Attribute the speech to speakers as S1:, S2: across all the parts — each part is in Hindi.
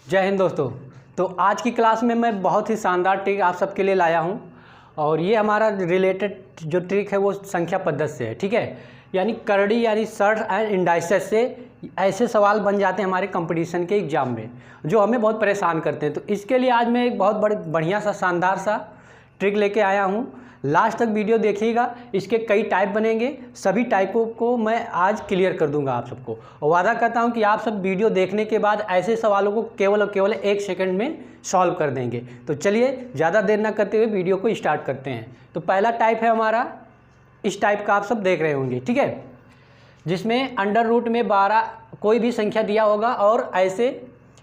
S1: जय हिंद दोस्तों। तो आज की क्लास में मैं बहुत ही शानदार ट्रिक आप सबके लिए लाया हूं और ये हमारा रिलेटेड जो ट्रिक है वो संख्या पद्धति से है। ठीक है, यानी करड़ी यानी सर्ट एंड इंडाइसेस से ऐसे सवाल बन जाते हैं हमारे कंपटीशन के एग्ज़ाम में जो हमें बहुत परेशान करते हैं। तो इसके लिए आज मैं एक बहुत बढ़िया सा शानदार सा ट्रिक लेके आया हूँ। लास्ट तक वीडियो देखिएगा, इसके कई टाइप बनेंगे, सभी टाइपों को मैं आज क्लियर कर दूंगा आप सबको और वादा करता हूं कि आप सब वीडियो देखने के बाद ऐसे सवालों को केवल और केवल 1 सेकंड में सॉल्व कर देंगे। तो चलिए ज़्यादा देर ना करते हुए वीडियो को स्टार्ट करते हैं। तो पहला टाइप है हमारा, इस टाइप का आप सब देख रहे होंगे। ठीक है, जिसमें अंडर रूट में 12 कोई भी संख्या दिया होगा और ऐसे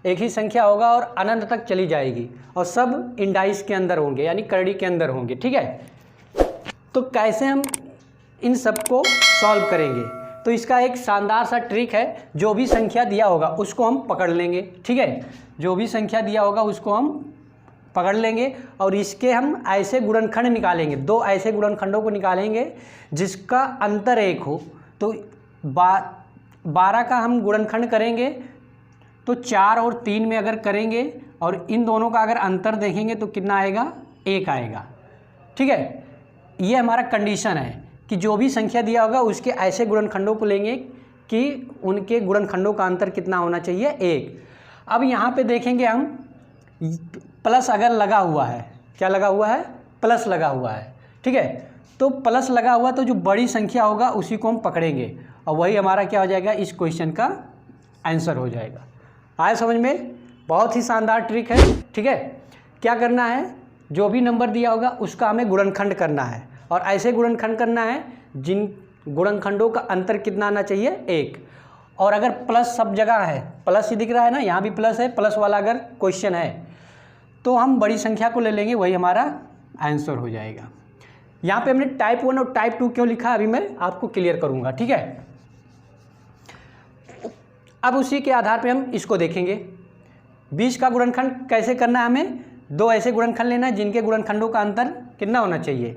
S1: एक ही संख्या होगा और अनंत तक चली जाएगी और सब इंडाइस के अंदर होंगे यानी करड़ी के अंदर होंगे। ठीक है, तो कैसे हम इन सब को सॉल्व करेंगे? तो इसका एक शानदार सा ट्रिक है, जो भी संख्या दिया होगा उसको हम पकड़ लेंगे। ठीक है, जो भी संख्या दिया होगा उसको हम पकड़ लेंगे और इसके हम ऐसे गुणनखंड निकालेंगे, 2 ऐसे गुणनखंडों को निकालेंगे जिसका अंतर 1 हो। तो 12 का हम गुणनखंड करेंगे तो 4 और 3 में अगर करेंगे और इन दोनों का अगर अंतर देखेंगे तो कितना आएगा? 1 आएगा। ठीक है, ये हमारा कंडीशन है कि जो भी संख्या दिया होगा उसके ऐसे गुणनखंडों को लेंगे कि उनके गुणनखंडों का अंतर कितना होना चाहिए? 1। अब यहाँ पे देखेंगे हम प्लस अगर लगा हुआ है, क्या लगा हुआ है? प्लस लगा हुआ है। ठीक है, तो प्लस लगा हुआ तो जो बड़ी संख्या होगा उसी को हम पकड़ेंगे और वही हमारा क्या हो जाएगा? इस क्वेश्चन का आंसर हो जाएगा। आए समझ में? बहुत ही शानदार ट्रिक है। ठीक है, क्या करना है? जो भी नंबर दिया होगा उसका हमें गुणनखंड करना है और ऐसे गुणनखंड करना है जिन गुणनखंडों का अंतर कितना आना चाहिए? 1। और अगर प्लस सब जगह है, प्लस ही दिख रहा है ना, यहाँ भी प्लस है, प्लस वाला अगर क्वेश्चन है तो हम बड़ी संख्या को ले लेंगे, वही हमारा आंसर हो जाएगा। यहाँ पे हमने टाइप 1 और टाइप 2 क्यों लिखा अभी मैं आपको क्लियर करूँगा। ठीक है, अब उसी के आधार पर हम इसको देखेंगे। 20 का गुणनखंड कैसे करना है? हमें 2 ऐसे गुणनखंड लेना है जिनके गुणनखंडों का अंतर कितना होना चाहिए?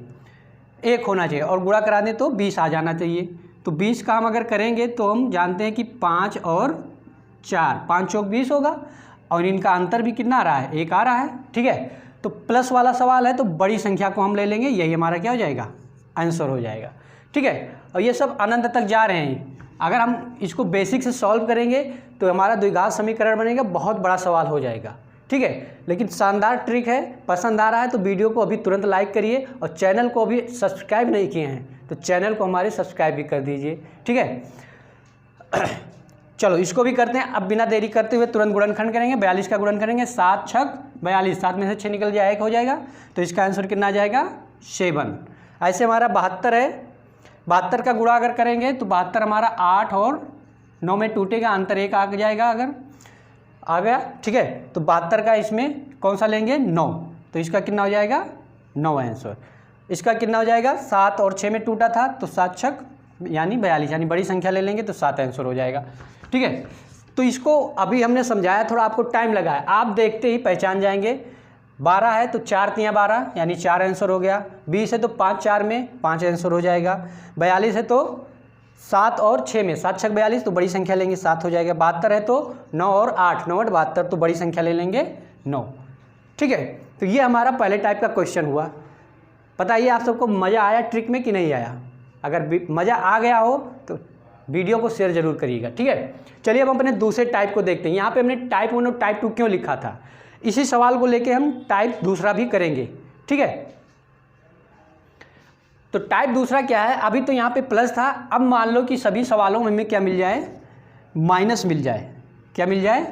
S1: 1 होना चाहिए और गुणा करा दें तो 20 आ जाना चाहिए। तो 20 का हम अगर करेंगे तो हम जानते हैं कि 5 और 4, 5 चौक 20 होगा और इनका अंतर भी कितना आ रहा है? 1 आ रहा है। ठीक है, तो प्लस वाला सवाल है तो बड़ी संख्या को हम ले लेंगे, यही हमारा क्या हो जाएगा? आंसर हो जाएगा। ठीक है, और ये सब अनंत तक जा रहे हैं। अगर हम इसको बेसिक से सॉल्व करेंगे तो हमारा द्विघात समीकरण बनेगा, बहुत बड़ा सवाल हो जाएगा। ठीक है, लेकिन शानदार ट्रिक है। पसंद आ रहा है तो वीडियो को अभी तुरंत लाइक करिए और चैनल को अभी सब्सक्राइब नहीं किए हैं तो चैनल को हमारे सब्सक्राइब भी कर दीजिए। ठीक है, चलो इसको भी करते हैं। अब बिना देरी करते हुए तुरंत गुणनखंड करेंगे। 42 का गुणन करेंगे, 7 छक 42, 7 में से 6 निकल जाए 1 हो जाएगा। तो इसका आंसर कितना आ जाएगा? 7। ऐसे हमारा 72 है, 72 का गुणा अगर करेंगे तो 72 हमारा 8 और 9 में टूटेगा, अंतर 1 आ जाएगा, अगर आ गया। ठीक है, तो 72 का इसमें कौन सा लेंगे? 9। तो इसका कितना हो जाएगा? 9 आंसर। इसका कितना हो जाएगा? 7 और 6 में टूटा था तो 7 छक यानी 42, यानी बड़ी संख्या ले लेंगे तो 7 आंसर हो जाएगा। ठीक है, तो इसको अभी हमने समझाया, थोड़ा आपको टाइम लगा है, आप देखते ही पहचान जाएंगे। 12 है तो 4 तियाँ 12 यानी 4 आंसर हो गया। 20 है तो 5 4 में 5 आंसर हो जाएगा। 42 है तो 7 और 6 में 7 छक 42 तो बड़ी संख्या लेंगे 7 हो जाएगा। 72 है तो 9 और 8 9 8 72 तो बड़ी संख्या ले लेंगे 9। ठीक है, तो ये हमारा पहले टाइप का क्वेश्चन हुआ। बताइए आप सबको मज़ा आया ट्रिक में कि नहीं आया? अगर मज़ा आ गया हो तो वीडियो को शेयर जरूर करिएगा। ठीक है, चलिए अब हम अपने दूसरे टाइप को देखते हैं। यहाँ पे हमने टाइप 1 और टाइप 2 क्यों लिखा था? इसी सवाल को लेके हम टाइप दूसरा भी करेंगे। ठीक है, तो टाइप दूसरा क्या है? अभी तो यहाँ पे प्लस था, अब मान लो कि सभी सवालों में हमें क्या मिल जाए? माइनस मिल जाए। क्या मिल जाए?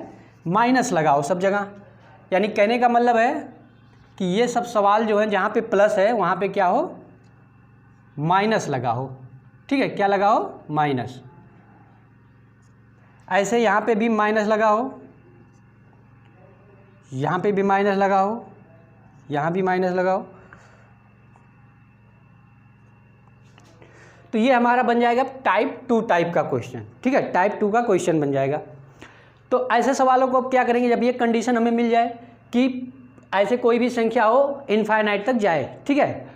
S1: माइनस लगाओ सब जगह। यानी कहने का मतलब है कि ये सब सवाल जो है जहाँ पे प्लस है वहाँ पे क्या हो? माइनस लगाओ। ठीक है, क्या लगाओ? माइनस। ऐसे यहाँ पे भी माइनस लगाओ, यहाँ पे भी माइनस लगाओ, यहाँ भी माइनस लगाओ। तो ये हमारा बन जाएगा टाइप 2 टाइप का क्वेश्चन। ठीक है, टाइप 2 का क्वेश्चन बन जाएगा। तो ऐसे सवालों को अब क्या करेंगे? जब ये कंडीशन हमें मिल जाए कि ऐसे कोई भी संख्या हो इनफाइनाइट तक जाए, ठीक है,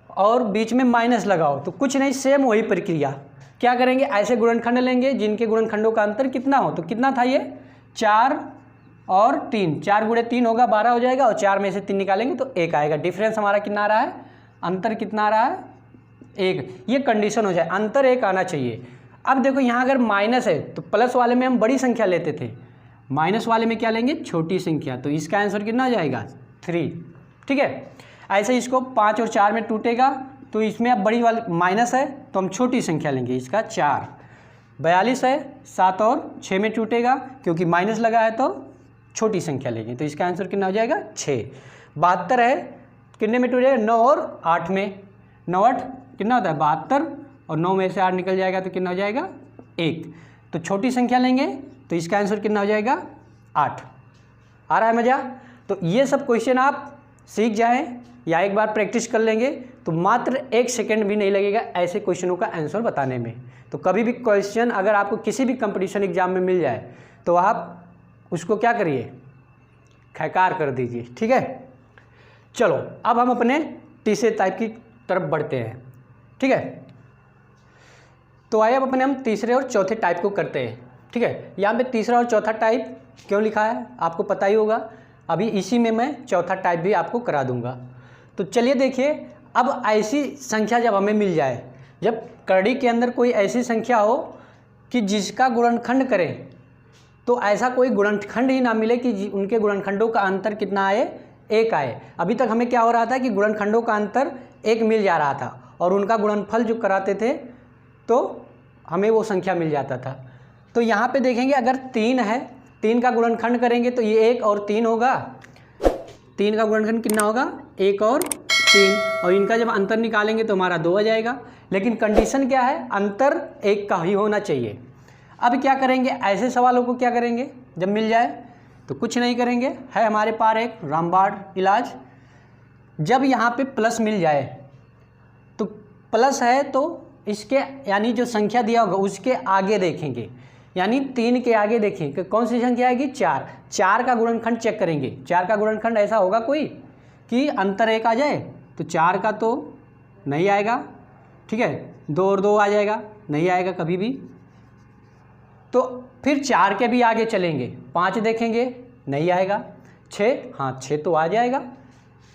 S1: और बीच में माइनस लगाओ, तो कुछ नहीं, सेम वही प्रक्रिया। क्या करेंगे? ऐसे गुणनखंड लेंगे जिनके गुणनखंडों का अंतर कितना हो। तो कितना था ये? 4 और 3, 4 गुणे 3 होगा 12 हो जाएगा, और 4 में से 3 निकालेंगे तो 1 आएगा। डिफरेंस हमारा कितना आ रहा है, अंतर कितना आ रहा है, 1। ये कंडीशन हो जाए, अंतर 1 आना चाहिए। अब देखो यहाँ अगर माइनस है तो प्लस वाले में हम बड़ी संख्या लेते थे, माइनस वाले में क्या लेंगे, छोटी संख्या। तो इसका आंसर कितना हो जाएगा, 3। ठीक है, ऐसे इसको 5 और 4 में टूटेगा, तो इसमें अब बड़ी वाली माइनस है तो हम छोटी संख्या लेंगे, इसका 4। 42 है, 7 और 6 में टूटेगा, क्योंकि माइनस लगा है तो छोटी संख्या लेंगे, तो इसका आंसर कितना हो जाएगा, 6। 72 है, कितने में टूटेगा, 9 और 8 में। 9 8 कितना होता है, 72, और 9 में से 8 निकल जाएगा तो कितना हो जाएगा, 1। तो छोटी संख्या लेंगे तो इसका आंसर कितना हो जाएगा, 8। आ रहा है मज़ा। तो ये सब क्वेश्चन आप सीख जाएं या एक बार प्रैक्टिस कर लेंगे तो मात्र 1 सेकेंड भी नहीं लगेगा ऐसे क्वेश्चनों का आंसर बताने में। तो कभी भी क्वेश्चन अगर आपको किसी भी कंपटीशन एग्जाम में मिल जाए तो आप उसको क्या करिए, खैकार कर दीजिए। ठीक है, चलो अब हम अपने तीसरे टाइप की तरफ बढ़ते हैं। ठीक है, तो आइए अब अपने हम तीसरे और चौथे टाइप को करते हैं। ठीक है, यहाँ पे तीसरा और चौथा टाइप क्यों लिखा है आपको पता ही होगा, अभी इसी में मैं चौथा टाइप भी आपको करा दूंगा। तो चलिए देखिए, अब ऐसी संख्या जब हमें मिल जाए, जब करड़ी के अंदर कोई ऐसी संख्या हो कि जिसका गुणनखंड करें तो ऐसा कोई गुणनखंड ही ना मिले कि उनके गुणनखंडों का अंतर कितना आए, 1 आए। अभी तक हमें क्या हो रहा था कि गुणनखंडों का अंतर 1 मिल जा रहा था और उनका गुणनफल जो कराते थे तो हमें वो संख्या मिल जाता था। तो यहाँ पे देखेंगे अगर 3 है, 3 का गुणनखंड करेंगे तो ये 1 और 3 होगा। 3 का गुणनखंड कितना होगा, 1 और 3, और इनका जब अंतर निकालेंगे तो हमारा 2 आ जाएगा। लेकिन कंडीशन क्या है, अंतर 1 का ही होना चाहिए। अब क्या करेंगे, ऐसे सवालों को क्या करेंगे जब मिल जाए, तो कुछ नहीं करेंगे, है हमारे पास एक रामबाण इलाज। जब यहाँ पे प्लस मिल जाए तो प्लस है तो इसके यानी जो संख्या दिया होगा उसके आगे देखेंगे, यानी 3 के आगे देखें कि कौन सी संख्या आएगी, 4। 4 का गुणनखंड चेक करेंगे, 4 का गुणनखंड ऐसा होगा कोई कि अंतर 1 आ जाए, तो 4 का तो नहीं आएगा। ठीक है, 2 और 2 आ जाएगा, नहीं आएगा कभी भी। तो फिर 4 के भी आगे चलेंगे, 5 देखेंगे, नहीं आएगा। 6, हाँ 6 तो आ जाएगा।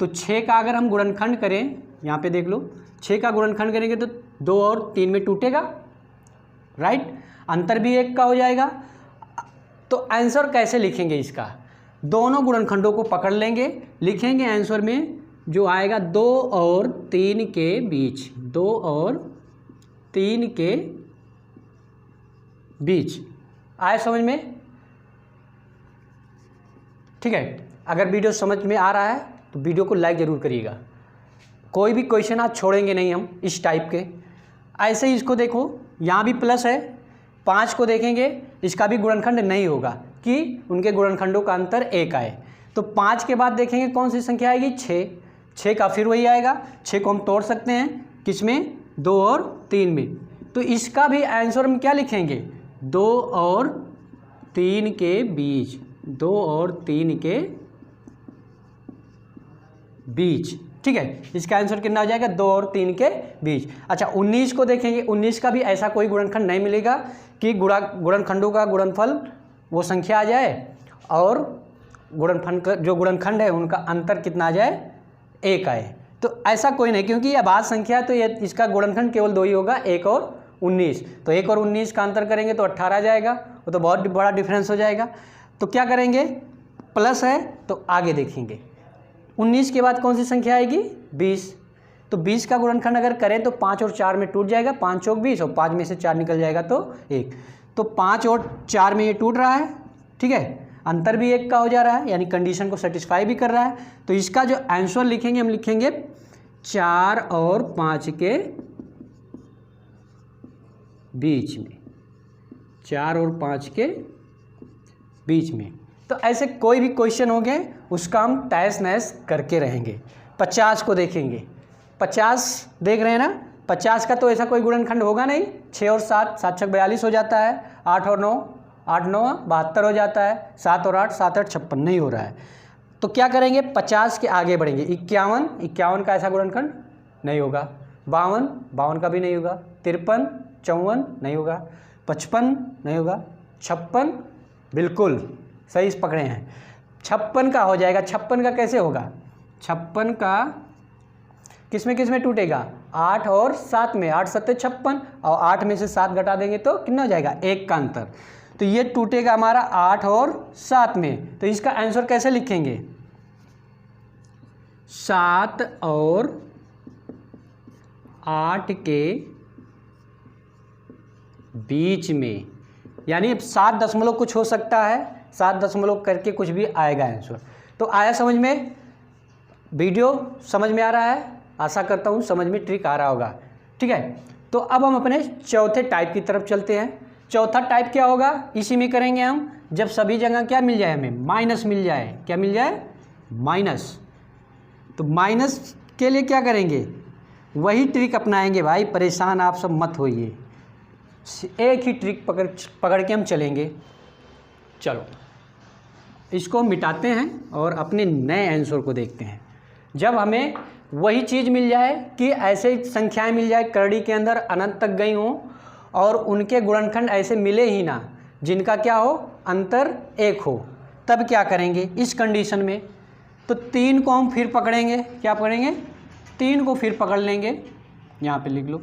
S1: तो 6 का अगर हम गुणनखंड करें, यहाँ पे देख लो, 6 का गुणनखंड करेंगे तो 2 और 3 में टूटेगा, राइट, अंतर भी 1 का हो जाएगा। तो आंसर कैसे लिखेंगे इसका, दोनों गुणनखंडों को पकड़ लेंगे, लिखेंगे आंसर में जो आएगा 2 और 3 के बीच, 2 और 3 के बीच। आए समझ में? ठीक है, अगर वीडियो समझ में आ रहा है तो वीडियो को लाइक ज़रूर करिएगा। कोई भी क्वेश्चन आज छोड़ेंगे नहीं हम इस टाइप के। ऐसे ही इसको देखो, यहाँ भी प्लस है, 5 को देखेंगे, इसका भी गुणनखंड नहीं होगा कि उनके गुणनखंडों का अंतर 1 आए। तो 5 के बाद देखेंगे कौन सी संख्या आएगी, 6। 6 का फिर वही आएगा, 6 को हम तोड़ सकते हैं किसमें, 2 और 3 में। तो इसका भी आंसर हम क्या लिखेंगे, 2 और 3 के बीच, 2 और 3 के बीच। ठीक है, इसका आंसर कितना हो जाएगा, 2 और 3 के बीच। अच्छा 19 को देखेंगे, 19 का भी ऐसा कोई गुणनखंड नहीं मिलेगा कि गुणनखंडों का गुणनफल वो संख्या आ जाए और जो गुणनखंड है उनका अंतर कितना आ जाए, 1 आए। तो ऐसा कोई नहीं, क्योंकि ये अभाज्य संख्या है तो ये इसका गुणनखंड केवल 2 ही होगा, 1 और 19। तो 1 और 19 का अंतर करेंगे तो 18 आ जाएगा, वो तो बहुत बड़ा डिफरेंस हो जाएगा। तो क्या करेंगे, प्लस है तो आगे देखेंगे, 19 के बाद कौन सी संख्या आएगी, 20। तो 20 का गुणनखंड अगर करें तो 5 और 4 में टूट जाएगा, 5 चौक 20, और 5 में से 4 निकल जाएगा तो 1। तो 5 और 4 में ये टूट रहा है। ठीक है, अंतर भी 1 का हो जा रहा है, यानी कंडीशन को सेटिस्फाई भी कर रहा है। तो इसका जो आंसर लिखेंगे हम लिखेंगे 4 और 5 के बीच में, 4 और 5 के बीच में। तो ऐसे कोई भी क्वेश्चन होंगे उसका हम तहस नहस करके रहेंगे। 50 को देखेंगे, 50 देख रहे हैं ना, 50 का तो ऐसा कोई गुणनखंड होगा नहीं, 6 और 7, 7 छक 42 हो जाता है, 8 और 9, 8 9 72 हो जाता है, 7 और 8, 7 8 56 नहीं हो रहा है। तो क्या करेंगे, 50 के आगे बढ़ेंगे, 51, 51 का ऐसा गुणनखंड नहीं होगा, 52, 52 का भी नहीं होगा, 53, 54 नहीं होगा, 55 नहीं होगा, 56 बिल्कुल सही पकड़े हैं। 56 का हो जाएगा, 56 का कैसे होगा, 56 का किस में टूटेगा, 8 और 7 में, 8 7 56 और 8 में से 7 घटा देंगे तो कितना हो जाएगा, 1 का अंतर। तो ये टूटेगा हमारा 8 और 7 में। तो इसका आंसर कैसे लिखेंगे, 7 और 8 के बीच में, यानी 7 दशमलव कुछ हो सकता है, 7 दशमलव करके कुछ भी आएगा आंसर। तो आया समझ में, वीडियो समझ में आ रहा है, आशा करता हूँ समझ में ट्रिक आ रहा होगा। ठीक है, तो अब हम अपने चौथे टाइप की तरफ चलते हैं। चौथा टाइप क्या होगा, इसी में करेंगे हम, जब सभी जगह क्या मिल जाए, हमें माइनस मिल जाए। क्या मिल जाए, माइनस। तो माइनस के लिए क्या करेंगे, वही ट्रिक अपनाएंगे भाई, परेशान आप सब मत होइए, एक ही ट्रिक पकड़ के हम चलेंगे। चलो इसको मिटाते हैं और अपने नए आंसर को देखते हैं। जब हमें वही चीज़ मिल जाए कि ऐसे संख्याएं मिल जाए करड़ी के अंदर अनंत तक गई हों और उनके गुणनखंड ऐसे मिले ही ना जिनका क्या हो, अंतर 1 हो, तब क्या करेंगे इस कंडीशन में। तो 3 को हम फिर पकड़ेंगे, क्या पकड़ेंगे, 3 को फिर पकड़ लेंगे, यहाँ पे लिख लो।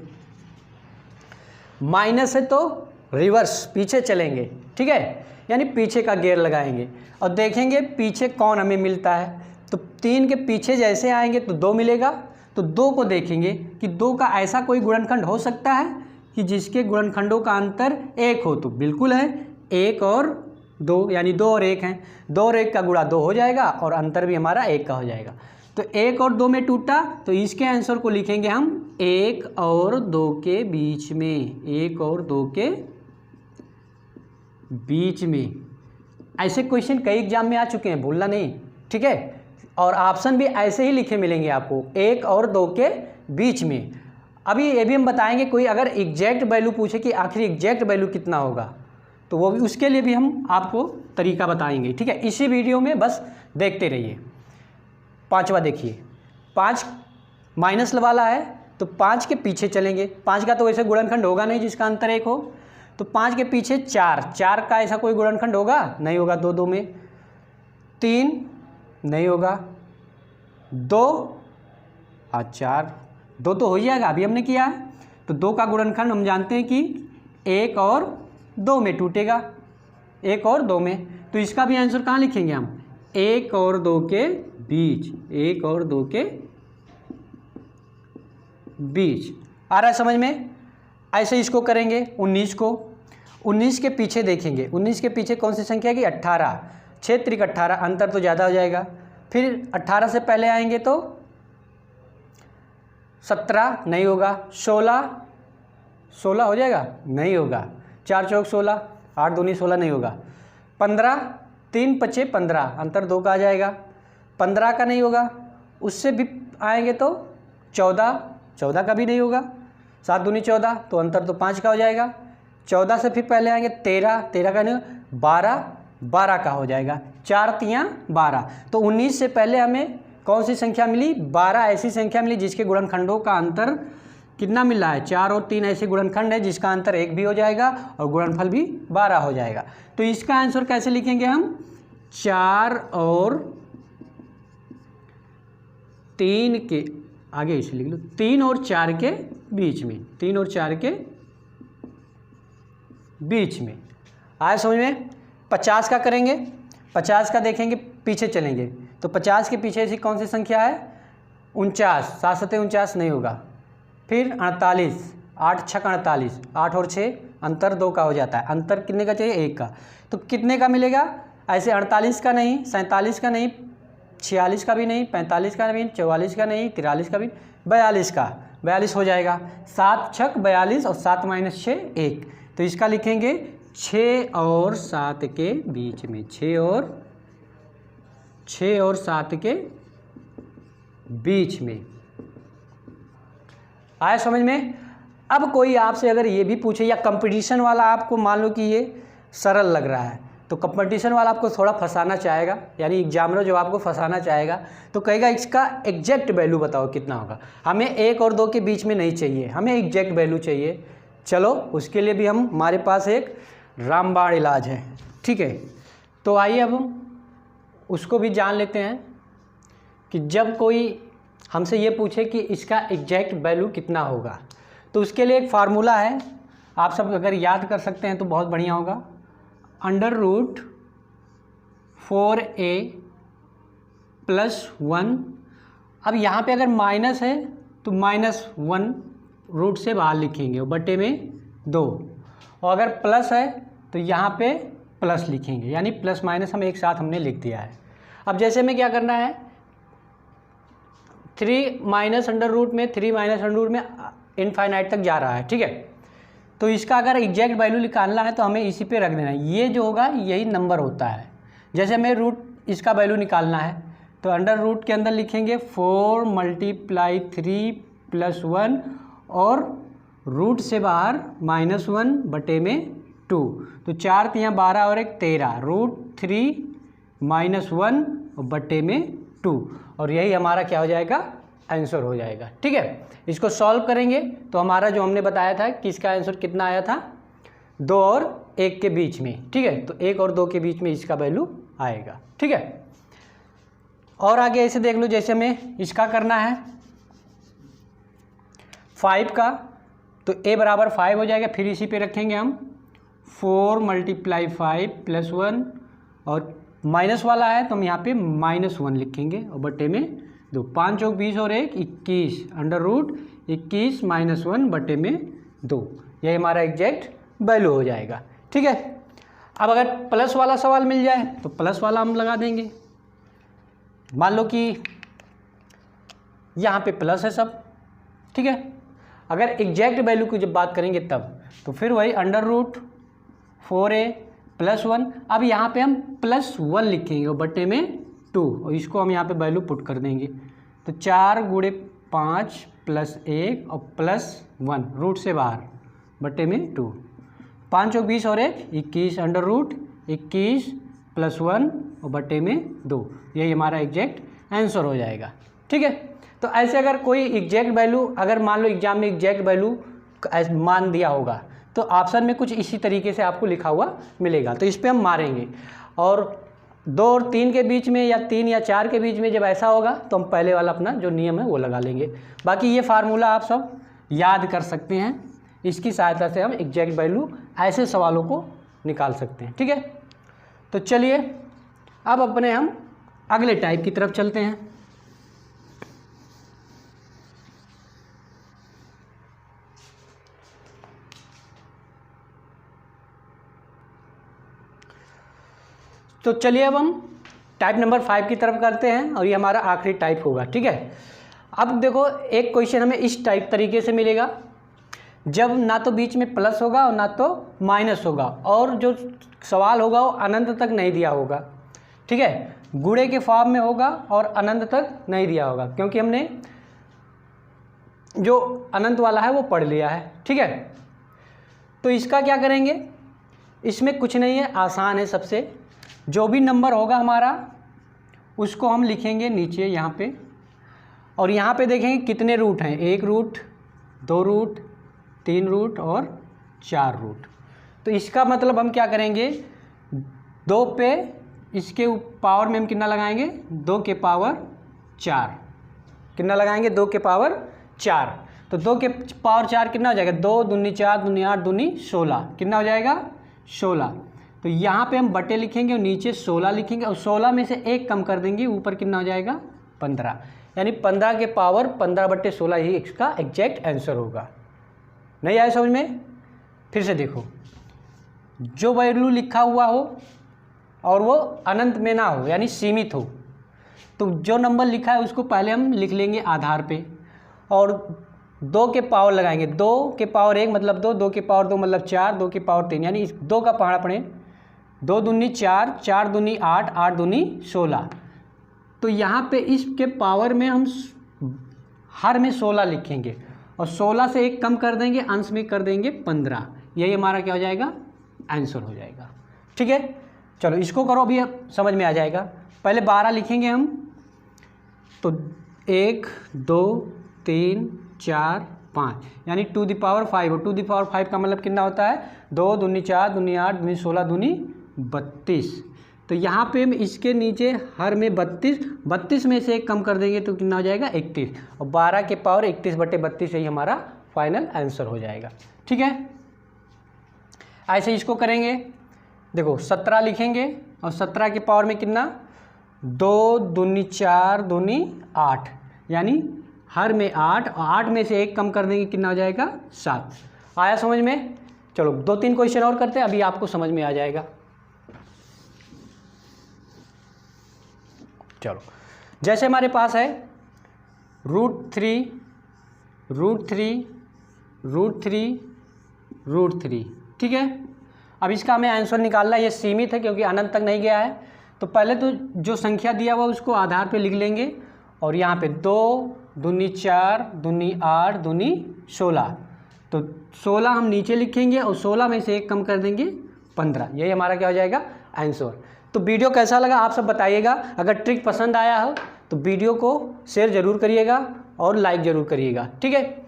S1: माइनस है तो रिवर्स पीछे चलेंगे, ठीक है, यानी पीछे का गियर लगाएंगे और देखेंगे पीछे कौन हमें मिलता है। तो 3 के पीछे जैसे आएंगे तो 2 मिलेगा, तो 2 को देखेंगे कि 2 का ऐसा कोई गुणनखंड हो सकता है कि जिसके गुणनखंडों का अंतर 1 हो, तो बिल्कुल है, 1 और 2 यानी 2 और 1 हैं, 2 और 1 का गुणा 2 हो जाएगा और अंतर भी हमारा 1 का हो जाएगा। तो 1 और 2 में टूटा, तो इसके आंसर को लिखेंगे हम 1 और 2 के बीच में, 1 और 2 के बीच में। ऐसे क्वेश्चन कई एग्जाम में आ चुके हैं, भूलना नहीं, ठीक है, और ऑप्शन भी ऐसे ही लिखे मिलेंगे आपको, 1 और 2 के बीच में। अभी ये भी हम बताएंगे, कोई अगर एग्जैक्ट वैल्यू पूछे कि आखिर एग्जैक्ट वैल्यू कितना होगा, तो वो भी, उसके लिए भी हम आपको तरीका बताएंगे, ठीक है, इसी वीडियो में, बस देखते रहिए। 5वां देखिए, 5 माइनस वाला है तो 5 के पीछे चलेंगे, 5 का तो वैसे गुणनखंड होगा नहीं जिसका अंतर 1 हो, तो 5 के पीछे 4 का ऐसा कोई गुणनखंड होगा, नहीं होगा, 2 में, 3 नहीं होगा, 2 और 4, 2 तो हो ही जाएगा, अभी हमने किया है। तो 2 का गुणनखंड हम जानते हैं कि 1 और 2 में टूटेगा, 1 और 2 में, तो इसका भी आंसर कहाँ लिखेंगे हम, 1 और 2 के बीच, 1 और 2 के बीच। आ रहा है समझ में। ऐसे इसको करेंगे 19 को, 19 के पीछे देखेंगे, 19 के पीछे कौन सी संख्या की, 18, 6 त्रिक 18, अंतर तो ज़्यादा हो जाएगा। फिर 18 से पहले आएंगे तो 17 नहीं होगा, 16 हो जाएगा, नहीं होगा, 4 चौक 16, 8 दूनी 16 नहीं होगा, 15, 3 पचे 15, अंतर 2 का आ जाएगा, 15 का नहीं होगा, उससे भी आएंगे तो 14 का भी नहीं होगा, 7 दूनी 14, तो अंतर तो 5 का हो जाएगा, 14 से फिर पहले आएंगे 13 का नहीं, 12 का हो जाएगा, 4 तियाँ 12। तो 19 से पहले हमें कौन सी संख्या मिली, 12 ऐसी संख्या मिली जिसके गुणनखंडों का अंतर कितना मिल रहा है, 4 और 3 ऐसे गुणनखंड है जिसका अंतर 1 भी हो जाएगा और गुणनफल भी 12 हो जाएगा। तो इसका आंसर कैसे लिखेंगे हम, 4 और 3 के आगे इसे लिख लो, 3 और 4 के बीच में, 3 और 4 के बीच में। आया समझ में। 50 का करेंगे, 50 का देखेंगे पीछे चलेंगे, तो 50 के पीछे ऐसी कौन सी संख्या है, 49, 7 सत्ते 49 नहीं होगा, फिर 48, 8 छक 48, 8 और 6 अंतर 2 का हो जाता है, अंतर कितने का चाहिए, 1 का, तो कितने का मिलेगा, ऐसे 48 का नहीं, 47 का नहीं, 46 का भी नहीं, 45 का नहीं, 44 का नहीं, 43 का भी, 42 का, 42 हो जाएगा, 7 छक 42 और 7 माइनस 6 1, तो इसका लिखेंगे 6 और 7 के बीच में, 6 और 7 के बीच में। आया समझ में। अब कोई आपसे अगर ये भी पूछे, या कंपटीशन वाला आपको मान लो कि ये सरल लग रहा है, तो कंपटीशन वाला आपको थोड़ा फंसाना चाहेगा, यानी एग्जामिनर जो आपको फंसाना चाहेगा तो कहेगा इसका एग्जैक्ट वैल्यू बताओ कितना होगा। हमें 1 और 2 के बीच में नहीं चाहिए, हमें एग्जैक्ट वैल्यू चाहिए। चलो उसके लिए भी हमारे पास एक रामबाण इलाज है, ठीक है। तो आइए अब हम उसको भी जान लेते हैं कि जब कोई हमसे ये पूछे कि इसका एग्जैक्ट वैल्यू कितना होगा, तो उसके लिए एक फार्मूला है, आप सब अगर याद कर सकते हैं तो बहुत बढ़िया होगा। √4a + 1। अब यहाँ पे अगर माइनस है तो -1 रूट से बाहर लिखेंगे और बटे में 2, और अगर प्लस है तो यहाँ पे प्लस लिखेंगे, यानी प्लस माइनस हम एक साथ हमने लिख दिया है। अब जैसे में क्या करना है, 3 माइनस अंडर रूट में 3 माइनस अंडर रूट में इनफाइनाइट तक जा रहा है, ठीक है। तो इसका अगर एग्जैक्ट वैल्यू निकालना है तो हमें इसी पे रख देना है, ये जो होगा यही नंबर होता है। जैसे हमें रूट इसका वैल्यू निकालना है तो अंडर रूट के अंदर लिखेंगे 4 × 3 + 1 और रूट से बाहर -1 बटे में 2, तो 4 × 12 और 1 13, √3 -1 बटे में 2, और यही हमारा क्या हो जाएगा, आंसर हो जाएगा, ठीक है। इसको सॉल्व करेंगे तो हमारा जो हमने बताया था कि इसका आंसर कितना आया था, 2 और 1 के बीच में, ठीक है। तो 1 और 2 के बीच में इसका वैल्यू आएगा, ठीक है। और आगे ऐसे देख लो, जैसे हमें इसका करना है 5 का, तो a बराबर 5 हो जाएगा, फिर इसी पे रखेंगे हम 4 × 5 + 1, और माइनस वाला है तो हम यहाँ पे -1 लिखेंगे और बटे में 2, 5 चौक 20 और 1 21, √21 -1 बटे में 2, यही हमारा एग्जैक्ट वैल्यू हो जाएगा, ठीक है। अब अगर प्लस वाला सवाल मिल जाए तो प्लस वाला हम लगा देंगे। मान लो कि यहाँ पे प्लस है सब, ठीक है। अगर एग्जैक्ट वैल्यू की जब बात करेंगे तब, तो फिर वही √4a + 1। अब यहाँ पे हम +1 लिखेंगे और बटे में 2, और इसको हम यहाँ पे वैल्यू पुट कर देंगे, तो 4 × 5 + 1 और +1 रूट से बाहर बटे में 2, 5 चौक 20 और 1 21, √21 + 1 और बटे में 2, यही हमारा एग्जैक्ट आंसर हो जाएगा, ठीक है। तो ऐसे अगर कोई एग्जैक्ट वैल्यू, अगर मान लो एग्जाम में एग्जैक्ट वैल्यू मान दिया होगा तो ऑप्शन में कुछ इसी तरीके से आपको लिखा हुआ मिलेगा, तो इस पर हम मारेंगे, और 2 और 3 के बीच में या 3 या 4 के बीच में जब ऐसा होगा तो हम पहले वाला अपना जो नियम है वो लगा लेंगे। बाकी ये फार्मूला आप सब याद कर सकते हैं, इसकी सहायता से हम एग्जैक्ट वैल्यू ऐसे सवालों को निकाल सकते हैं, ठीक है। तो चलिए अब अपने हम अगले टाइप की तरफ चलते हैं। तो चलिए अब हम टाइप नंबर 5 की तरफ करते हैं, और ये हमारा आखिरी टाइप होगा, ठीक है। अब देखो, एक क्वेश्चन हमें इस टाइप तरीके से मिलेगा जब ना तो बीच में प्लस होगा और ना तो माइनस होगा, और जो सवाल होगा वो अनंत तक नहीं दिया होगा, ठीक है। गुणे के फॉर्म में होगा और अनंत तक नहीं दिया होगा, क्योंकि हमने जो अनंत वाला है वो पढ़ लिया है, ठीक है। तो इसका क्या करेंगे, इसमें कुछ नहीं है, आसान है। सबसे जो भी नंबर होगा हमारा उसको हम लिखेंगे नीचे यहाँ पे, और यहाँ पे देखेंगे कितने रूट हैं, 1 रूट, 2 रूट, 3 रूट और 4 रूट। तो इसका मतलब हम क्या करेंगे, 2 पे इसके पावर में हम कितना लगाएंगे, 2 के पावर 4, कितना लगाएंगे, 2 के पावर 4। तो 2 के पावर 4 कितना हो जाएगा, 2 दूनी 4 दूनी 8 दूनी 16, कितना हो जाएगा 16। तो यहाँ पे हम बटे लिखेंगे और नीचे 16 लिखेंगे, और 16 में से 1 कम कर देंगे, ऊपर कितना हो जाएगा 15, यानी 15 के पावर 15/16 ही इसका एग्जैक्ट आंसर होगा। नहीं आया समझ में? फिर से देखो, जो वैल्यू लिखा हुआ हो और वो अनंत में ना हो, यानी सीमित हो, तो जो नंबर लिखा है उसको पहले हम लिख लेंगे आधार पे, और 2 के पावर लगाएंगे, 2 के पावर 1 मतलब 2, 2 के पावर 2 मतलब 4, 2 के पावर 3, यानी इस 2 का पहाड़ा पड़े, 2 दूनी 4, 4 दूनी 8, 8 दूनी 16। तो यहाँ पे इसके पावर में हम हर में 16 लिखेंगे, और 16 से 1 कम कर देंगे, अंश में कर देंगे 15, यही हमारा क्या हो जाएगा, आंसर हो जाएगा, ठीक है। चलो इसको करो, अभी अब समझ में आ जाएगा। पहले 12 लिखेंगे हम, तो 1 2 3 4 5, यानी टू द पावर 5, और टू द पावर 5 का मतलब कितना होता है, 2 दूनी 4 दूनी 8 दूनी 16 दूनी 32, तो यहाँ पे हम इसके नीचे हर में 32 में से 1 कम कर देंगे तो कितना हो जाएगा 31, और 12 के पावर 31/32 ही हमारा फाइनल आंसर हो जाएगा। ठीक है, ऐसे इसको करेंगे। देखो 17 लिखेंगे और 17 के पावर में कितना 2 दूनी 4 दूनी 8, यानी हर में 8 और 8 में से 1 कम कर देंगे कितना हो जाएगा 7। आया समझ में? चलो 2-3 क्वेश्चन और करते हैं, अभी आपको समझ में आ जाएगा। चलो जैसे हमारे पास है √3 √3 ठीक है। अब इसका हमें आंसर निकालना है, ये सीमित है क्योंकि अनंत तक नहीं गया है। तो पहले तो जो संख्या दिया हुआ उसको आधार पे लिख लेंगे, और यहाँ पे 2 दूनी 4 दूनी 8 दूनी 16, तो 16 हम नीचे लिखेंगे और 16 में से 1 कम कर देंगे 15, यही हमारा क्या हो जाएगा आंसर। तो वीडियो कैसा लगा आप सब बताइएगा। अगर ट्रिक पसंद आया हो तो वीडियो को शेयर ज़रूर करिएगा और लाइक ज़रूर करिएगा। ठीक है,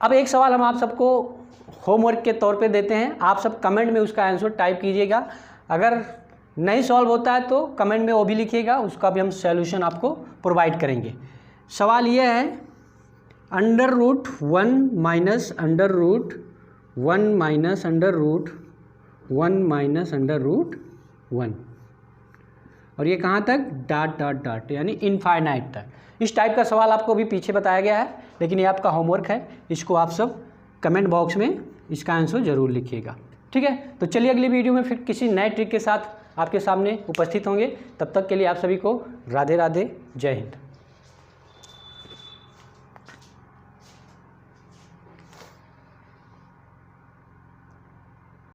S1: अब एक सवाल हम आप सबको होमवर्क के तौर पे देते हैं, आप सब कमेंट में उसका आंसर टाइप कीजिएगा। अगर नहीं सॉल्व होता है तो कमेंट में वो भी लिखिएगा, उसका भी हम सॉल्यूशन आपको प्रोवाइड करेंगे। सवाल ये है √1 माइनस √1 और ये कहाँ तक डॉट यानी इनफाइनाइट तक। इस टाइप का सवाल आपको अभी पीछे बताया गया है, लेकिन ये आपका होमवर्क है, इसको आप सब कमेंट बॉक्स में इसका आंसर ज़रूर लिखिएगा। ठीक है, तो चलिए अगली वीडियो में फिर किसी नए ट्रिक के साथ आपके सामने उपस्थित होंगे। तब तक के लिए आप सभी को राधे राधे, जय हिंद।